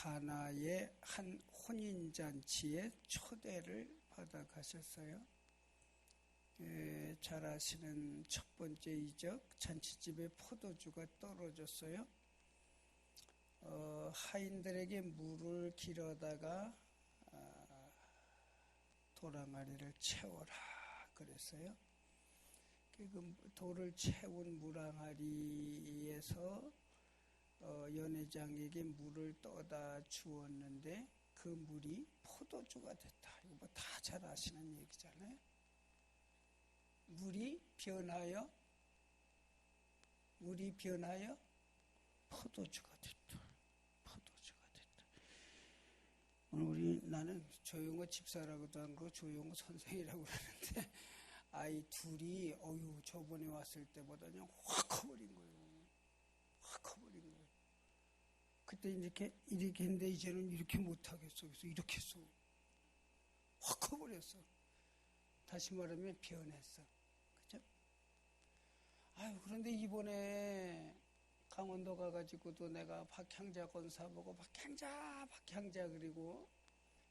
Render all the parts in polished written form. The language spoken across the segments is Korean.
가나의 한 혼인잔치에 초대를 받아 가셨어요. 잘 아시는 첫 번째 이적, 잔치집에 포도주가 떨어졌어요. 하인들에게 물을 길어다가 도랑아리를 채워라 그랬어요. 그 돌을 채운 물항아리에서 연회장에게 물을 떠다 주었는데 그 물이 포도주가 됐다. 이거 뭐 다 잘 아시는 얘기잖아요. 물이 변하여 포도주가 됐다. 포도주가 됐다. 오늘 나는 조용호 집사라고도 한 거 조용호 선생이라고 그러는데 아이 둘이 저번에 왔을 때보다 그냥 확 커버린 거예요. 확 커버린 거예요. 그때 이렇게 했는데 이제는 이렇게 못하겠어. 그래서 이렇게 했어. 확 커버렸어. 다시 말하면 변했어. 그죠? 그런데 이번에 강원도 가가지고도 내가 박향자 권사 보고 박향자 그리고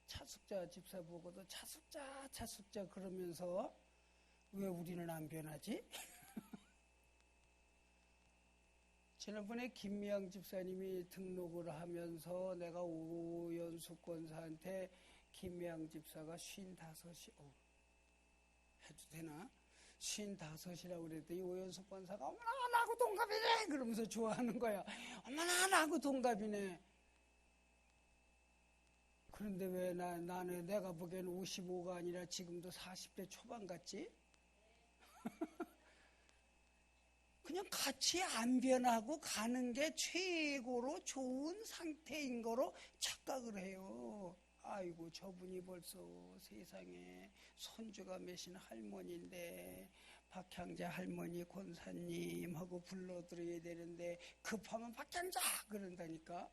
차숙자 집사 보고도 차숙자 그러면서 왜 우리는 안 변하지? 지난번에 김미양 집사님이 등록을 하면서 내가 오연숙 권사한테 김미양 집사가 55이 해도 되나? 55이라고 그랬더니 오연숙 권사가 어머나 나하고 동갑이네 그러면서 좋아하는 거야. 어머나 나하고 동갑이네. 그런데 왜 나는 내가 보기에는 55가 아니라 지금도 40대 초반 같지? 그냥 같이 안 변하고 가는 게 최고로 좋은 상태인 거로 착각을 해요. 아이고 저분이 벌써 세상에 손주가 몇인 할머니인데 박향자 할머니 권사님하고 불러드려야 되는데 급하면 박향자 그런다니까.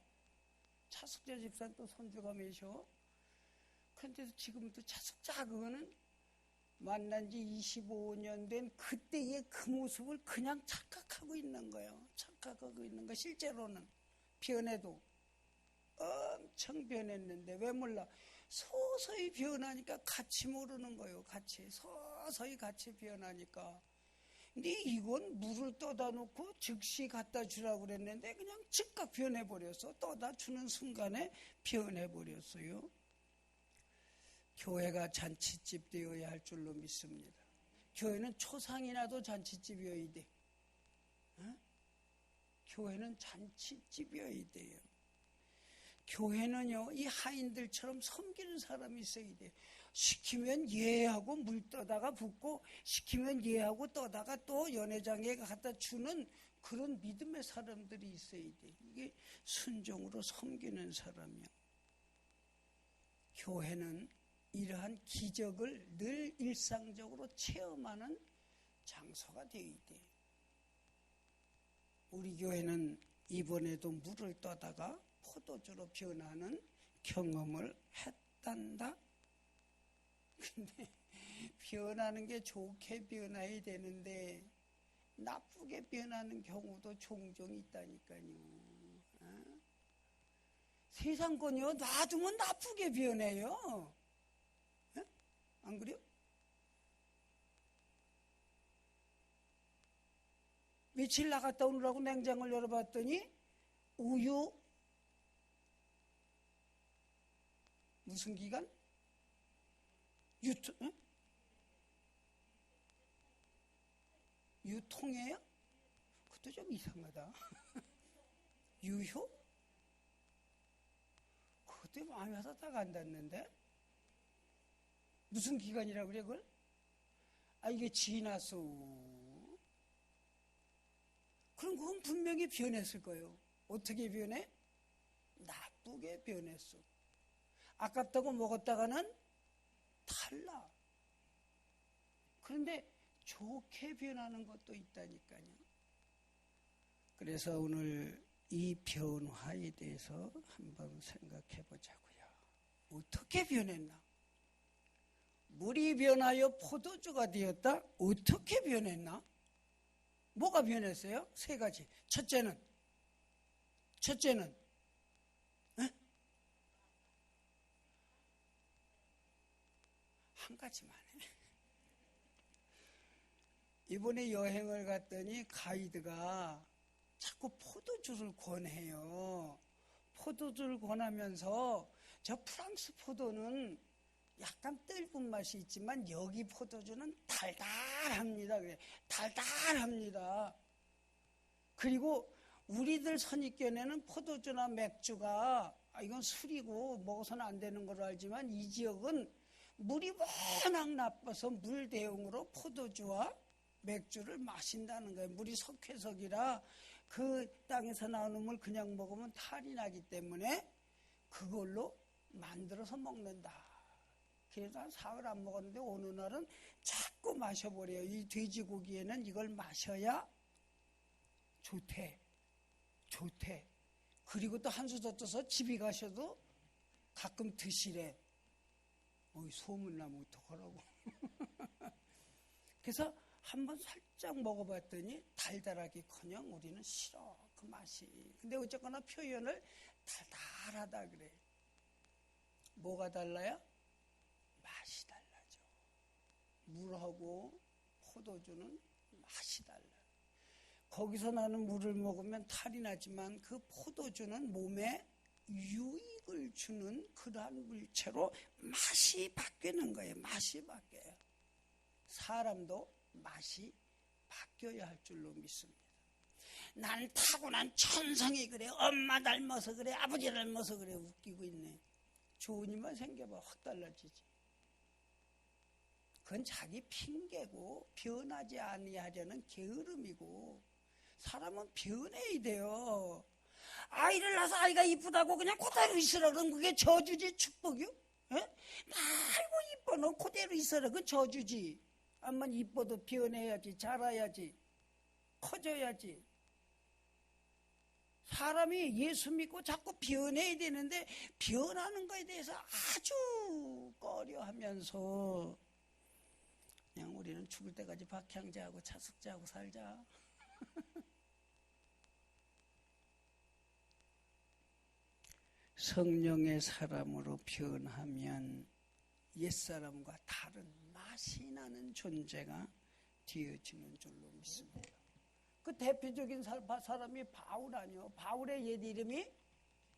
차숙자 집사는 또 손주가 몇이요? 그런데 지금도 차숙자 그거는 만난 지 25년 된 그때의 그 모습을 그냥 착각하고 있는 거예요. 착각하고 있는 거. 실제로는 변해도 엄청 변했는데 왜 몰라? 서서히 변하니까 같이 모르는 거예요. 서서히 같이 변하니까. 근데 이건 물을 떠다 놓고 즉시 갖다 주라고 그랬는데 그냥 즉각 변해버렸어. 떠다 주는 순간에 변해버렸어요. 교회가 잔치집 되어야 할 줄로 믿습니다. 교회는 초상이나도 잔치집이어야 돼. 교회는 잔치집이어야 돼요. 교회는요, 이 하인들처럼 섬기는 사람이 있어야 돼. 시키면 예하고 물 떠다가 붓고, 시키면 예하고 떠다가 또 연회장에 갖다 주는 그런 믿음의 사람들이 있어야 돼. 이게 순종으로 섬기는 사람이야. 교회는 이러한 기적을 늘 일상적으로 체험하는 장소가 되어야 돼. 우리 교회는 이번에도 물을 떠다가 포도주로 변하는 경험을 했단다. 근데 변하는 게 좋게 변해야 되는데 나쁘게 변하는 경우도 종종 있다니까요. 세상 건요 놔두면 나쁘게 변해요. 안 그래요? 며칠 나갔다 오느라고 냉장고를 열어봤더니 우유 무슨 기간? 유통이에요? 그것도 좀 이상하다. 유효? 그것도 마음이 와서 딱 안 닿는데? 무슨 기간이라고 그래 그걸? 이게 지났어. 그럼 그건 분명히 변했을 거예요. 어떻게 변해? 나쁘게 변했어. 아깝다고 먹었다가는 탈락. 그런데 좋게 변하는 것도 있다니까요. 그래서 오늘 이 변화에 대해서 한번 생각해 보자고요. 어떻게 변했나? 물이 변하여 포도주가 되었다? 어떻게 변했나? 뭐가 변했어요? 세 가지. 첫째는 한 가지만 해. 이번에 여행을 갔더니 가이드가 자꾸 포도주를 권해요. 포도주를 권하면서 저 프랑스 포도는 약간 떫은 맛이 있지만 여기 포도주는 달달합니다. 그래. 달달합니다. 그리고 우리들 선입견에는 포도주나 맥주가 이건 술이고 먹어서는 안 되는 걸로 알지만 이 지역은 물이 워낙 나빠서 물 대용으로 포도주와 맥주를 마신다는 거예요. 물이 석회석이라 그 땅에서 나오는 물 그냥 먹으면 탈이 나기 때문에 그걸로 만들어서 먹는다. 그래서 한 사흘 안 먹었는데 어느 날은 자꾸 마셔버려요. 이 돼지고기에는 이걸 마셔야 좋대. 그리고 또 한 수 더 떠서 집에 가셔도 가끔 드시래. 소문나면 어떡하라고. 그래서 한번 살짝 먹어봤더니 달달하기커녕 우리는 싫어. 그 맛이. 근데 어쨌거나 표현을 달달하다 그래. 뭐가 달라요? 맛이 달라져. 물하고 포도주는 맛이 달라. 거기서 나는 물을 먹으면 탈이 나지만 그 포도주는 몸에 유익을 주는 그러한 물체로 맛이 바뀌는 거예요. 맛이 바뀌어요. 사람도 맛이 바뀌어야 할 줄로 믿습니다. 난 타고난 천성이 그래. 엄마 닮아서 그래. 아버지 닮아서 그래. 웃기고 있네. 좋은 일만 생겨봐. 확 달라지지. 그건 자기 핑계고 변하지 아니하려는 게으름이고 사람은 변해야 돼요. 아이를 낳아서 아이가 이쁘다고 그냥 그대로 있으라 그러면 그게 저주지 축복이요? 아이고 이뻐 너 그대로 있어라. 그건 저주지. 암만 이뻐도 변해야지. 자라야지. 커져야지. 사람이 예수 믿고 자꾸 변해야 되는데 변하는 거에 대해서 아주 꺼려하면서 그냥 우리는 죽을 때까지 박향제하고 차숙제하고 살자. 성령의 사람으로 변하면 옛사람과 다른 맛이 나는 존재가 되어지는 줄로 믿습니다. 그 대표적인 사람이 바울 아니요. 바울의 옛 이름이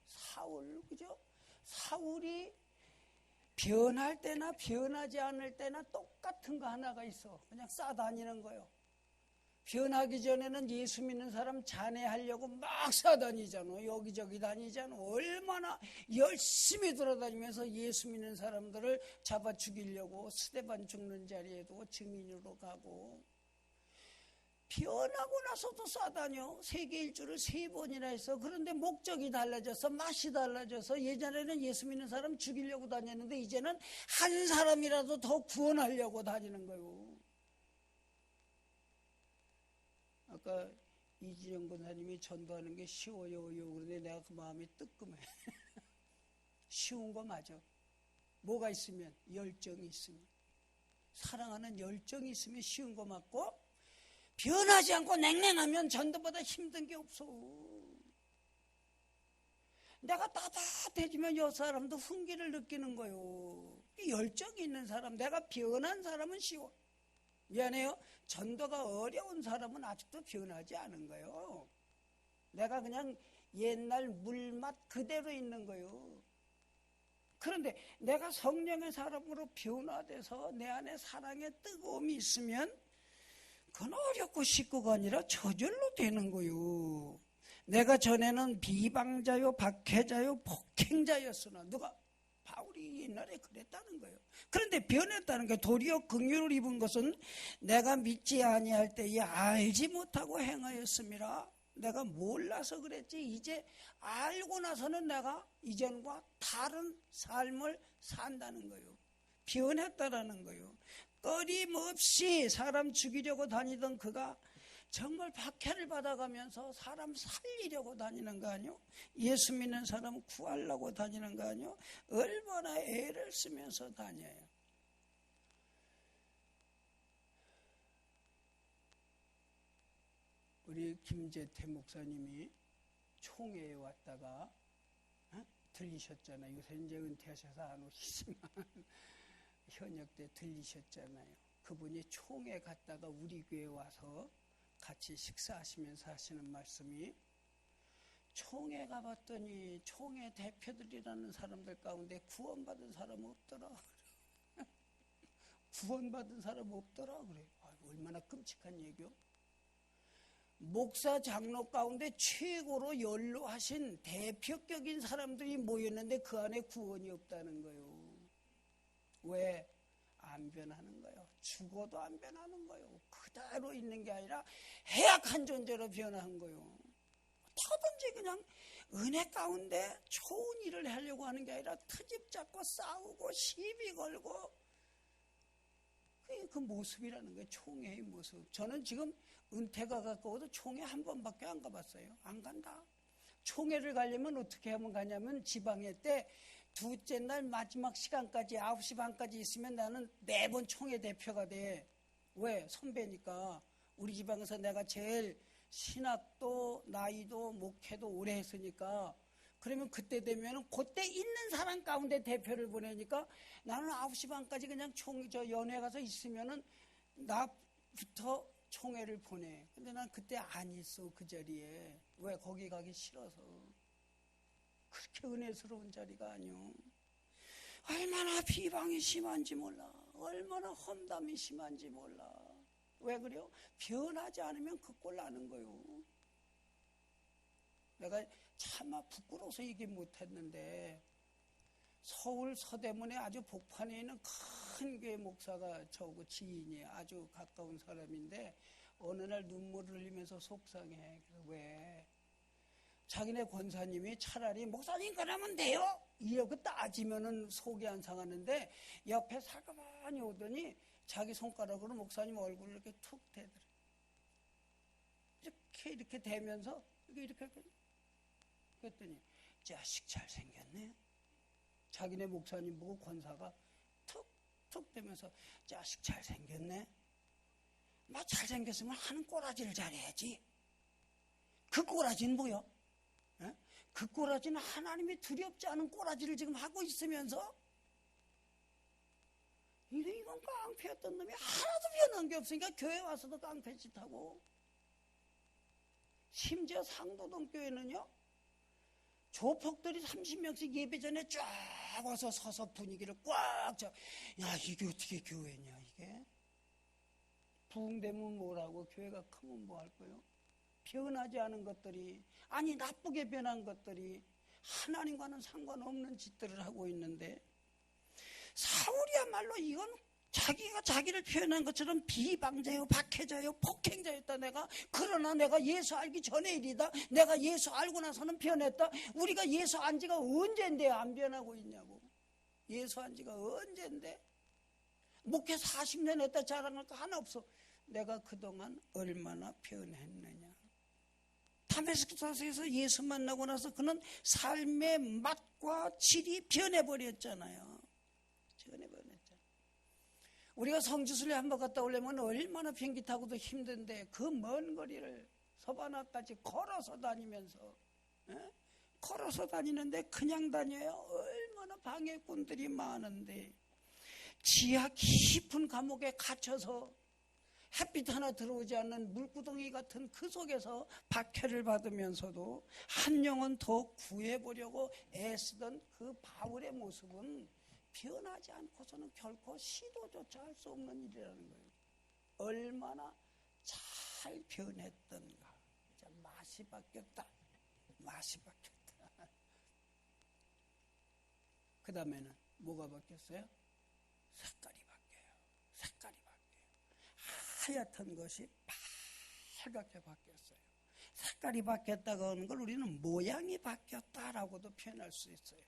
사울, 그죠? 사울이 변할 때나 변하지 않을 때나 똑같은 거 하나가 있어. 그냥 싸다니는 거예요. 변하기 전에는 예수 믿는 사람 잔해하려고 막 싸다니잖아. 여기저기 다니잖아. 얼마나 열심히 돌아다니면서 예수 믿는 사람들을 잡아 죽이려고 스데반 죽는 자리에도 증인으로 가고 변하고 나서도 싸다녀. 세계 일주를 3번이나 했어. 그런데 목적이 달라져서 맛이 달라져서 예전에는 예수 믿는 사람 죽이려고 다녔는데 이제는 한 사람이라도 더 구원하려고 다니는 거예요. 아까 이진영 권사님이 전도하는 게 쉬워요. 그런데 내가 그 마음이 뜨끔해. 쉬운 거 맞아. 뭐가 있으면? 열정이 있으면. 사랑하는 열정이 있으면 쉬운 거 맞고 변하지 않고 냉랭하면 전도보다 힘든 게 없어. 내가 따뜻해지면 여 사람도 훈기를 느끼는 거요. 열정이 있는 사람, 내가 변한 사람은 쉬워. 미안해요. 전도가 어려운 사람은 아직도 변하지 않은 거예요. 내가 그냥 옛날 물맛 그대로 있는 거예요. 그런데 내가 성령의 사람으로 변화돼서 내 안에 사랑의 뜨거움이 있으면 그건 어렵고 쉽고가 아니라 저절로 되는 거예요. 내가 전에는 비방자요, 박해자요, 폭행자였으나 누가? 바울이 옛날에 그랬다는 거예요. 그런데 변했다는 게 도리어 긍휼을 입은 것은 내가 믿지 아니할 때에 알지 못하고 행하였음이라. 내가 몰라서 그랬지 이제 알고 나서는 내가 이전과 다른 삶을 산다는 거예요. 변했다라는 거예요. 끊임없이 사람 죽이려고 다니던 그가 정말 박해를 받아가면서 사람 살리려고 다니는 거 아니요? 예수 믿는 사람 구하려고 다니는 거 아니요? 얼마나 애를 쓰면서 다녀요. 우리 김재태 목사님이 총회에 왔다가 들리셨잖아요. 요새 이제 은퇴하셔서 안 오시지만 현역 때 들리셨잖아요. 그분이 총회 갔다가 우리 교회 와서 같이 식사하시면서 하시는 말씀이, 총회 가봤더니 총회 대표들이라는 사람들 가운데 구원받은 사람 없더라. 구원받은 사람 없더라 그래요. 얼마나 끔찍한 얘기요. 목사 장로 가운데 최고로 연로하신 대표격인 사람들이 모였는데 그 안에 구원이 없다는 거예요. 왜? 안 변하는 거예요. 죽어도 안 변하는 거예요. 그대로 있는 게 아니라 해악한 존재로 변한 거예요. 뭐든지 그냥 은혜 가운데 좋은 일을 하려고 하는 게 아니라 트집 잡고 싸우고 시비 걸고, 그 모습이라는 거예요. 총회의 모습. 저는 지금 은퇴가 가까워도 총회 한 번밖에 안 가봤어요. 안 간다. 총회를 가려면 어떻게 하면 가냐면 지방회 때 둘째 날 마지막 시간까지 9시 반까지 있으면 나는 매번 총회 대표가 돼. 왜? 선배니까. 우리 지방에서 내가 제일 신학도 나이도 목회도 오래 했으니까. 그러면 그때 되면 그때 있는 사람 가운데 대표를 보내니까 나는 9시 반까지 그냥 연회 가서 있으면은 나부터 총회를 보내. 근데 난 그때 안 있어, 그 자리에. 왜? 거기 가기 싫어서. 그렇게 은혜스러운 자리가 아니요. 얼마나 비방이 심한지 몰라. 얼마나 험담이 심한지 몰라. 왜 그래요? 변하지 않으면 그 꼴 나는 거요. 내가 차마 부끄러워서 얘기 못했는데, 서울 서대문에 아주 복판에 있는 큰 교회 목사가 저하고 지인이에요. 아주 가까운 사람인데 어느 날 눈물을 흘리면서 속상해. 왜? 자기네 권사님이 차라리 목사님 그러면 돼요? 이렇게 따지면은 속이 안 상하는데, 옆에 살가만히 오더니 자기 손가락으로 목사님 얼굴을 이렇게 툭 대더래. 이렇게 대면서 이렇게 그랬더니 자식 잘생겼네. 자기네 목사님 보고 권사가 툭툭 대면서 자식 잘생겼네. 막 잘생겼으면 하는 꼬라지를 잘해야지. 그 꼬라지는 뭐야? 에? 그 꼬라지는 하나님이 두렵지 않은 꼬라지를 지금 하고 있으면서, 이건 깡패였던 놈이 하나도 변한 게 없으니까 교회 와서도 깡패짓 하고. 심지어 상도동 교회는요, 조폭들이 30명씩 예배 전에 쫙 와서 서서 분위기를 꽉 차. 야, 이게 어떻게 교회냐, 이게? 부흥되면 뭐라고, 교회가 크면 뭐 할 거요? 변하지 않은 것들이, 아니 나쁘게 변한 것들이 하나님과는 상관없는 짓들을 하고 있는데, 사울이야말로 이건 자기가 자기를 표현한 것처럼 비방자요, 박해자요, 폭행자였다. 그러나 내가 예수 알기 전에 일이다. 내가 예수 알고 나서는 변했다. 우리가 예수 안 지가 언젠데 안 변하고 있냐고. 예수 안 지가 언젠데. 목회 40년 했다 자랑할 거 하나 없어. 내가 그동안 얼마나 변했느냐. 다메스크스에서 예수 만나고 나서 그는 삶의 맛과 질이 변해버렸잖아요. 변해버렸잖아요. 우리가 성지순례 한번 갔다 오려면 얼마나 비행기 타고도 힘든데, 그 먼 거리를 서바나까지 걸어서 다니면서, 걸어서 다니는데 그냥 다녀요. 얼마나 방해꾼들이 많은데, 지하 깊은 감옥에 갇혀서 햇빛 하나 들어오지 않는 물구덩이 같은 그 속에서 박해를 받으면서도 한 영혼 더 구해보려고 애쓰던 그 바울의 모습은 변하지 않고서는 결코 시도조차 할 수 없는 일이라는 거예요. 얼마나 잘 변했던가. 이제 맛이 바뀌었다. 맛이 바뀌었다. 그 다음에는 뭐가 바뀌었어요? 색깔이 바뀌어요. 색깔이 바뀌어요. 하얗던 것이 빨갛게 바뀌었어요. 색깔이 바뀌었다고 하는 걸 우리는 모양이 바뀌었다라고도 표현할 수 있어요.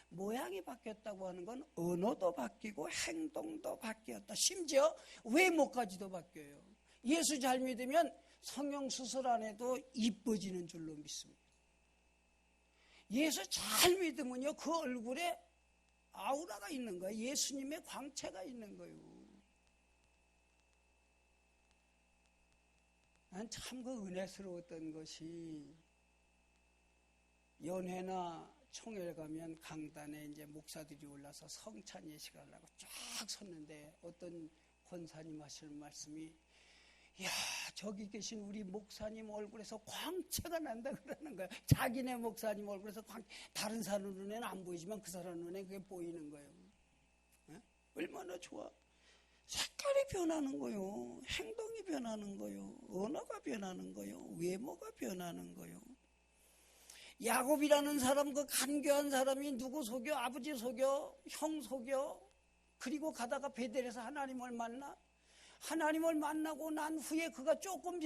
모양이 바뀌었다고 하는 건 언어도 바뀌고 행동도 바뀌었다. 심지어 외모까지도 바뀌어요. 예수 잘 믿으면 성형수술 안 해도 이뻐지는 줄로 믿습니다. 예수 잘 믿으면요, 그 얼굴에 아우라가 있는 거예요. 예수님의 광채가 있는 거예요. 난 참 그 은혜스러웠던 것이, 연회나 총회를 가면 강단에 이제 목사들이 올라서 성찬 예식을 하려고 쫙 섰는데 어떤 권사님 하시는 말씀이, 야, 저기 계신 우리 목사님 얼굴에서 광채가 난다 그러는 거야. 자기네 목사님 얼굴에서 다른 사람 눈에는 안 보이지만 그 사람 눈에 그게 보이는 거예요. 에? 얼마나 좋아. 색깔이 변하는 거요. 행동이 변하는 거요. 언어가 변하는 거요. 외모가 변하는 거요. 야곱이라는 사람, 그 간교한 사람이 누구 속여? 아버지 속여? 형 속여? 그리고 가다가 베델에서 하나님을 만나? 하나님을 만나고 난 후에 그가 조금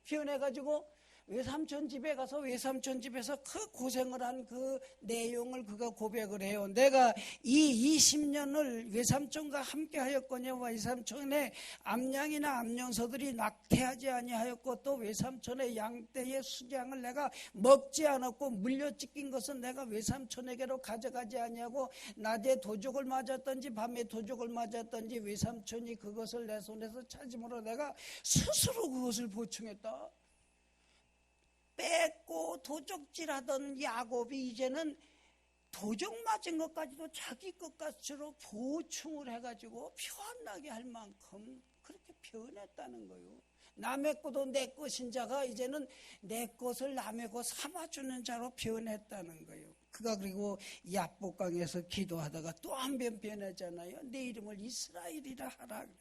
변해가지고 외삼촌 집에 가서 외삼촌 집에서 그 고생을 한 그 내용을 그가 고백을 해요. 내가 이 20년을 외삼촌과 함께 하였거니와 외삼촌의 암양이나 암염소들이 낙태하지 아니하였고 또 외삼촌의 양떼의 수장을 내가 먹지 않았고 물려찢긴 것은 내가 외삼촌에게로 가져가지 아니하고 낮에 도적을 맞았던지 밤에 도적을 맞았던지 외삼촌이 그것을 내 손에서 찾음으로 내가 스스로 그것을 보충했다. 뺏고 도적질하던 야곱이 이제는 도적 맞은 것까지도 자기 것같이로 보충을 해가지고 편하게 할 만큼 그렇게 변했다는 거예요. 남의 것도 내 것인 자가 이제는 내 것을 남의 것 삼아주는 자로 변했다는 거예요. 그가 그리고 야복강에서 기도하다가 또 한 번 변했잖아요. 내 이름을 이스라엘이라 하라 그래.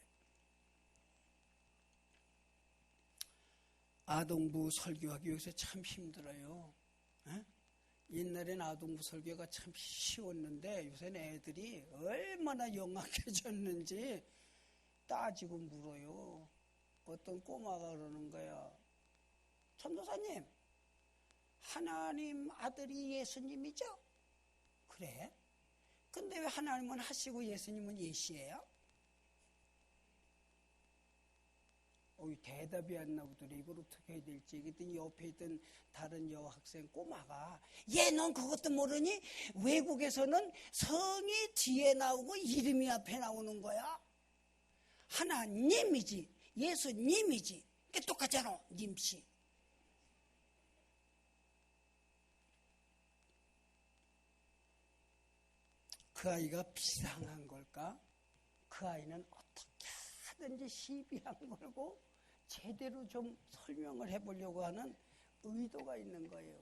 아동부 설교하기 위해서 참 힘들어요. 에? 옛날엔 아동부 설교가 참 쉬웠는데 요새는 애들이 얼마나 영악해졌는지 따지고 물어요. 어떤 꼬마가 그러는 거야. 전도사님, 하나님 아들이 예수님이죠? 그래? 근데 왜 하나님은 하시고 예수님은 예시예요? 대답이 안 나오더래. 이걸 어떻게 해야 될지. 그랬더니 옆에 있던 다른 여학생 꼬마가, 얘 넌 그것도 모르니? 외국에서는 성이 뒤에 나오고 이름이 앞에 나오는 거야. 하나님이지 예수님이지. 그게 똑같잖아. 님씨. 그 아이가 비상한 걸까? 그 아이는 어떻게 하든지 시비 안 걸고 제대로 좀 설명을 해보려고 하는 의도가 있는 거예요.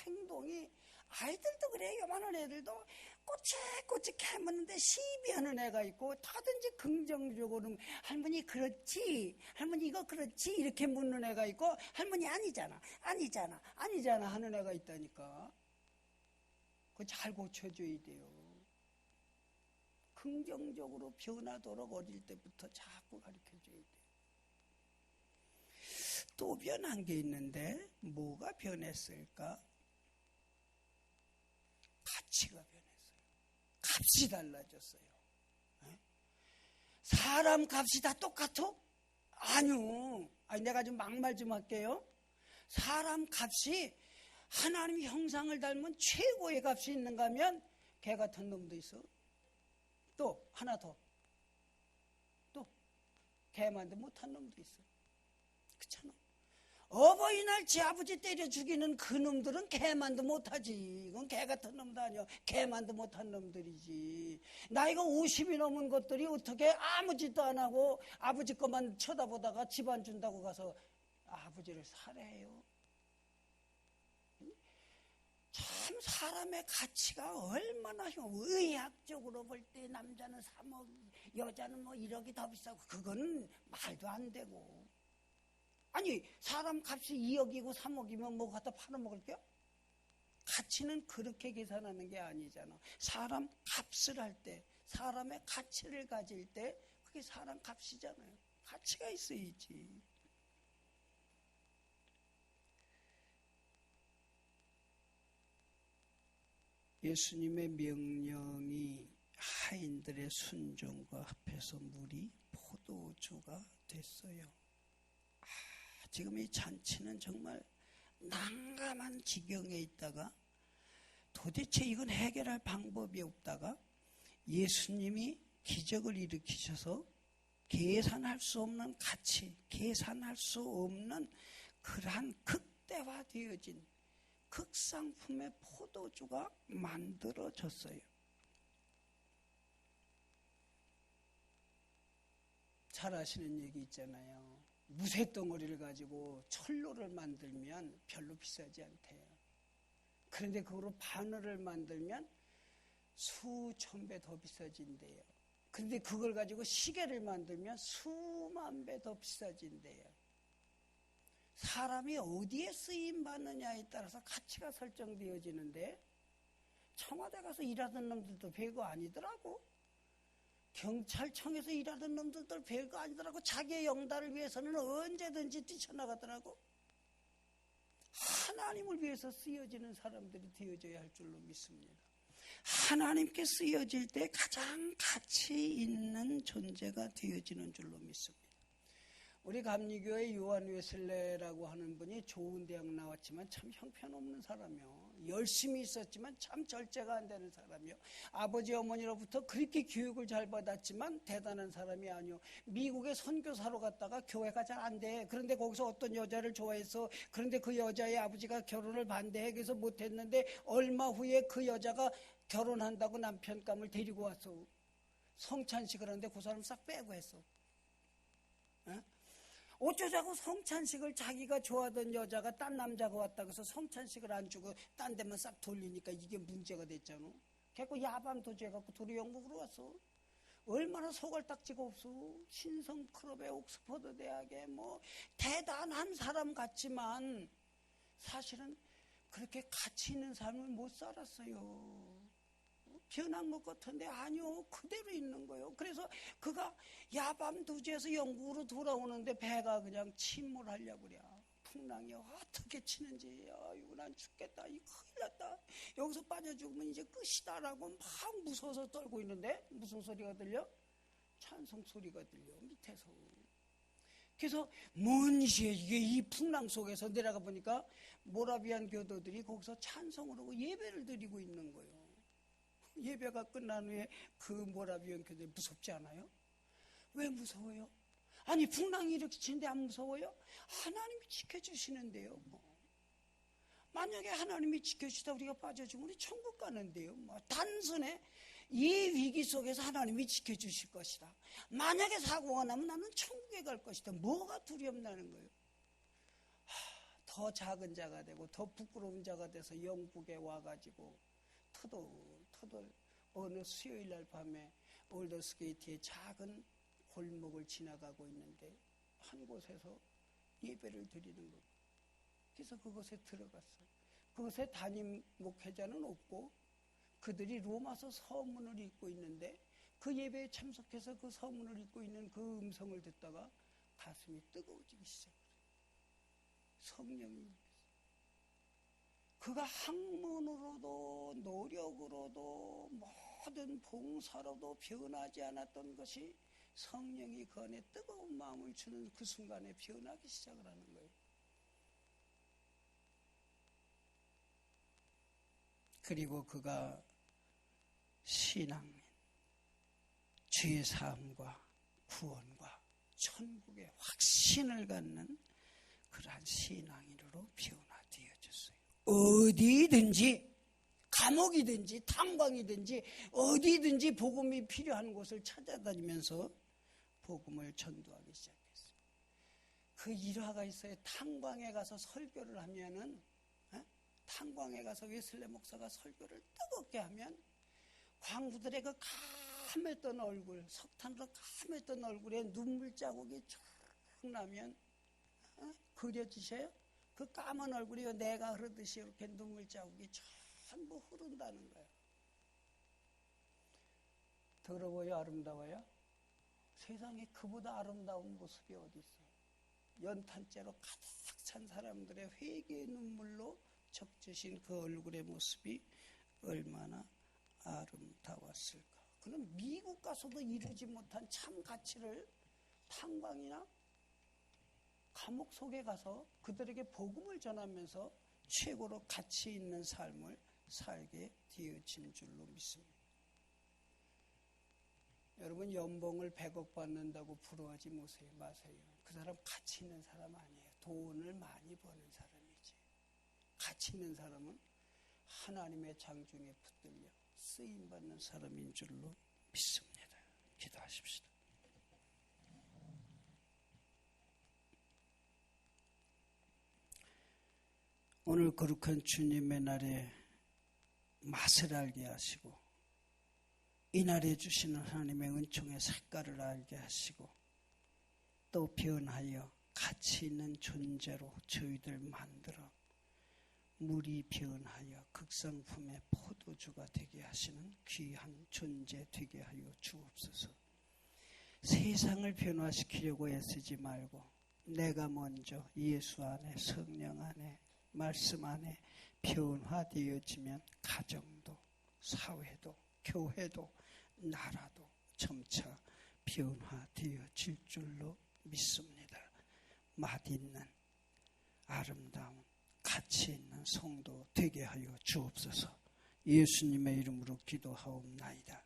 행동이, 아이들도 그래요. 요만한 애들도 꼬치꼬치 캐묻는데 시비하는 애가 있고, 다든지 긍정적으로 할머니 그렇지, 할머니 이거 그렇지 이렇게 묻는 애가 있고, 할머니 아니잖아 하는 애가 있다니까. 그거 잘 고쳐줘야 돼요. 긍정적으로 변하도록 어릴 때부터 자꾸 가르쳐줘야 돼요. 또 변한 게 있는데 뭐가 변했을까? 가치가 변했어요. 값이 달라졌어요. 사람 값이 다 똑같아? 아니요. 내가 좀 막말 좀 할게요. 사람 값이 하나님 형상을 닮은 최고의 값이 있는가 하면 개 같은 놈도 있어. 또 하나 더. 또 개만도 못한 놈도 있어. 그렇잖아. 어버이날 지 아버지 때려 죽이는 그 놈들은 개만도 못하지. 이건 개 같은 놈도 아니야. 개만도 못한 놈들이지. 나이가 50이 넘은 것들이 어떻게 아무 짓도 안 하고 아버지 것만 쳐다보다가 집안 준다고 가서 아버지를 살해해요. 참 사람의 가치가 얼마나 의학적으로 볼 때 남자는 3억, 여자는 뭐 1억이 더 비싸고 그건 말도 안 되고. 아니 사람 값이 2억이고 3억이면 뭐 갖다 팔아먹을게요? 가치는 그렇게 계산하는 게 아니잖아. 사람 값을 할 때, 사람의 가치를 가질 때 그게 사람 값이잖아요. 가치가 있어야지. 예수님의 명령이 하인들의 순종과 합해서 물이 포도주가 됐어요. 지금 이 잔치는 정말 난감한 지경에 있다가 도대체 이건 해결할 방법이 없다가 예수님이 기적을 일으키셔서 계산할 수 없는 가치, 계산할 수 없는 그러한 극대화되어진 극상품의 포도주가 만들어졌어요. 잘 아시는 얘기 있잖아요. 무쇠덩어리를 가지고 철로를 만들면 별로 비싸지 않대요. 그런데 그거로 바늘을 만들면 수천 배 더 비싸진대요. 그런데 그걸 가지고 시계를 만들면 수만 배 더 비싸진대요. 사람이 어디에 쓰임받느냐에 따라서 가치가 설정되어지는데 청와대 가서 일하던 놈들도 별거 아니더라고. 경찰청에서 일하던 놈들도 별거 아니더라고. 자기의 영달을 위해서는 언제든지 뛰쳐나가더라고. 하나님을 위해서 쓰여지는 사람들이 되어져야 할 줄로 믿습니다. 하나님께 쓰여질 때 가장 가치 있는 존재가 되어지는 줄로 믿습니다. 우리 감리교회 요한 웨슬레라고 하는 분이 좋은 대학 나왔지만 참 형편없는 사람이요. 열심히 있었지만 참 절제가 안 되는 사람이요. 아버지 어머니로부터 그렇게 교육을 잘 받았지만 대단한 사람이 아니요. 미국에 선교사로 갔다가 교회가 잘 안 돼. 그런데 거기서 어떤 여자를 좋아해서 그런데 그 여자의 아버지가 결혼을 반대해 그래서 못했는데 얼마 후에 그 여자가 결혼한다고 남편감을 데리고 와서 성찬식을 하는데 그 사람 싹 빼고 했어. 에? 어쩌자고 성찬식을 자기가 좋아하던 여자가 딴 남자가 왔다고 해서 성찬식을 안 주고 딴 데만 싹 돌리니까 이게 문제가 됐잖아. 걔고 야밤도주 해갖고 둘이 영국으로 왔어. 얼마나 소갈딱지가 없어. 신성 클럽에 옥스퍼드 대학에 뭐 대단한 사람 같지만 사실은 그렇게 가치 있는 삶을 못 살았어요. 변한 것 같은데 아니요, 그대로 있는 거예요. 그래서 그가 야밤도주에서 영국으로 돌아오는데 배가 그냥 침몰하려고 그래. 풍랑이 어떻게 치는지 아이고 난 죽겠다, 이 큰일 났다, 여기서 빠져 죽으면 이제 끝이다라고 막 무서워서 떨고 있는데 무슨 소리가 들려? 찬송 소리가 들려 밑에서. 그래서 뭔지 이게 이 풍랑 속에서 내려가 보니까 모라비안 교도들이 거기서 찬송을 하고 예배를 드리고 있는 거예요. 예배가 끝난 후에 그 모라비안 교도들 무섭지 않아요? 왜 무서워요? 아니 풍랑이 이렇게 치는데 안 무서워요? 하나님이 지켜주시는데요. 뭐. 만약에 하나님이 지켜주시다 우리가 빠져주면 우리 천국 가는데요. 뭐. 단순해 이 위기 속에서 하나님이 지켜주실 것이다. 만약에 사고가 나면 나는 천국에 갈 것이다. 뭐가 두렵나는 거예요? 더 작은 자가 되고 더 부끄러운 자가 돼서 영국에 와가지고 터덜 어느 수요일 날 밤에 올더스게이트의 작은 골목을 지나가고 있는데 한 곳에서 예배를 드리는 거예요. 그래서 그곳에 들어갔어요. 그곳에 담임 목회자는 없고 그들이 로마서 서문을 읽고 있는데 그 예배에 참석해서 그 서문을 읽고 있는 그 음성을 듣다가 가슴이 뜨거워지기 시작해요. 성령이 그가 학문으로도 노력으로도 모든 봉사로도 변하지 않았던 것이 성령이 그 안에 뜨거운 마음을 주는 그 순간에 변하기 시작을 하는 거예요. 그리고 그가 신앙인, 죄사함과 구원과 천국의 확신을 갖는 그러한 신앙인으로 변화되어졌어요. 어디든지 감옥이든지 탄광이든지 어디든지 복음이 필요한 곳을 찾아다니면서 복음을 전도하기 시작했어요. 그 일화가 있어요. 탄광에 가서 설교를 하면은 탄광에 가서 웨슬레 목사가 설교를 뜨겁게 하면 광부들의 그 감했던 얼굴, 석탄으로 감했던 얼굴에 눈물 자국이 쭉 나면 그려지셔요? 그 까만 얼굴이 내가 흐르듯이 이렇게 눈물 자국이 전부 흐른다는 거예요. 더러워요? 아름다워요? 세상에 그보다 아름다운 모습이 어디 있어요? 연탄재로 가득 찬 사람들의 회개의 눈물로 적재신 그 얼굴의 모습이 얼마나 아름다웠을까. 그럼 미국 가서도 이루지 못한 참 가치를 탄광이나 감옥 속에 가서 그들에게 복음을 전하면서 최고로 가치 있는 삶을 살게 되어진 줄로 믿습니다. 여러분 연봉을 100억 받는다고 부러워하지 마세요. 그 사람 가치 있는 사람 아니에요. 돈을 많이 버는 사람이지. 가치 있는 사람은 하나님의 장중에 붙들려 쓰임받는 사람인 줄로 믿습니다. 기도하십시다. 오늘 거룩한 주님의 날에 맛을 알게 하시고 이날에 주시는 하나님의 은총의 색깔을 알게 하시고 또 변하여 가치 있는 존재로 저희들 만들어 물이 변하여 극상품의 포도주가 되게 하시는 귀한 존재 되게 하여 주옵소서. 세상을 변화시키려고 애쓰지 말고 내가 먼저 예수 안에 성령 안에 말씀 안에 변화되어지면 가정도 사회도 교회도 나라도 점차 변화되어질 줄로 믿습니다. 맛있는 아름다운 가치 있는 성도 되게 하여 주옵소서. 예수님의 이름으로 기도하옵나이다.